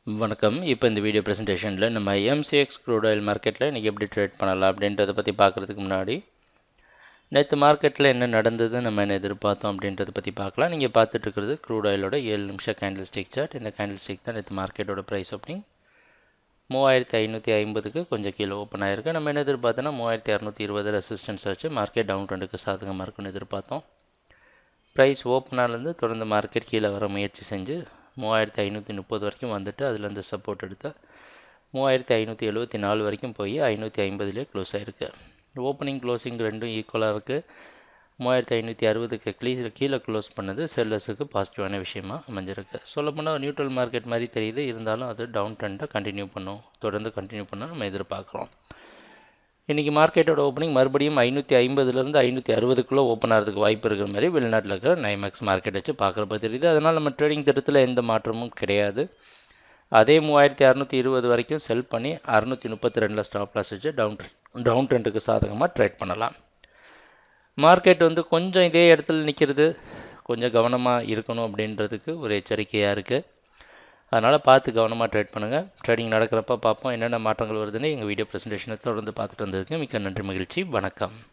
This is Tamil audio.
வணக்கம். இப்போ இந்த வீடியோ ப்ரெசன்டேஷனில் நம்ம MCX க்ரூட் ஆயில் மார்க்கெட்டில் இன்றைக்கி எப்படி ட்ரேட் பண்ணலாம் அப்படின்றத பற்றி பார்க்குறதுக்கு முன்னாடி நேற்று மார்க்கெட்டில் என்ன நடந்தது, நம்ம என்ன எதிர்பார்த்தோம் அப்படின்றத பற்றி பார்க்கலாம். நீங்கள் பார்த்துட்டு இருக்கிறது க்ரூட் ஆயிலோட 7 நிமிஷம் கேண்டில் ஸ்டிக் சார்ட். இந்த கேண்டில் ஸ்டிக் தான் நேற்று மார்க்கெட்டோட ப்ரைஸ் ஓப்பனிங் 3550க்கு கொஞ்சம் கீழே ஓப்பன் ஆயிருக்கு. நம்ம என்ன எதிர்பார்த்தோன்னா 3620 ரெசிஸ்டன்ஸ் வச்சு மார்க்கெட் டவுன் ட்ரெண்டுக்கு சாதகமாக இருக்குன்னு எதிர்பார்த்தோம். ப்ரைஸ் ஓப்பனாலேருந்து தொடர்ந்து மார்க்கெட் கீழே வர முயற்சி செஞ்சு 3530 வரைக்கும் வந்துட்டு அதுலேருந்து சப்போர்ட் எடுத்து 3574 வரைக்கும் போய் 550லே க்ளோஸ் ஆகிருக்கு. ஓப்பனிங் க்ளோசிங் ரெண்டும் ஈக்குவலாக இருக்குது. 3560க்கு கீழே க்ளோஸ் பண்ணது செல்லர்ஸுக்கு பாசிட்டிவான விஷயமா அமைஞ்சிருக்கு. சொல்லப்போனால் நியூட்ரல் மார்க்கெட் மாதிரி தெரியுது, இருந்தாலும் அது டவுன் ட்ரெண்டை தொடர்ந்து கண்டினியூ பண்ண நம்ம எதிர்பார்க்குறோம். இன்றைக்கி மார்க்கெட்டோட ஓப்பனிங் மறுபடியும் 550லேருந்து 560க்குள்ளே ஓப்பன் ஆகிறதுக்கு வாய்ப்பு இருக்கிற மாதிரி வெளிநாட்டில் இருக்கிற நைமேக்ஸ் மார்க்கெட் வச்சு பார்க்குறப்ப தெரியுது. அதனால் நம்ம ட்ரேடிங் திட்டத்தில் எந்த மாற்றமும் கிடையாது. அதே 3620 வரைக்கும் செல் பண்ணி 632 ஸ்டாப் லாஸ் வச்சு டவுன் ட்ரெண்டுக்கு சாதகமாக ட்ரேட் பண்ணலாம். மார்க்கெட் கொஞ்சம் இதே இடத்துல நிற்கிறது, கொஞ்சம் கவனமாக இருக்கணும் அப்படின்றதுக்கு ஒரு எச்சரிக்கையாக இருக்குது. அதனால் பார்த்து கவனமாக ட்ரேட் பண்ணுங்கள். ட்ரேடிங் நடக்கிறப்ப பார்ப்போம் என்னென்ன மாற்றங்கள் வருதுன்னு. எங்கள் வீடியோ ப்ரெசன்டேஷனை தொடர்ந்து பார்த்துட்டு வந்ததுக்கு மிக்க நன்றி, மகிழ்ச்சி, வணக்கம்.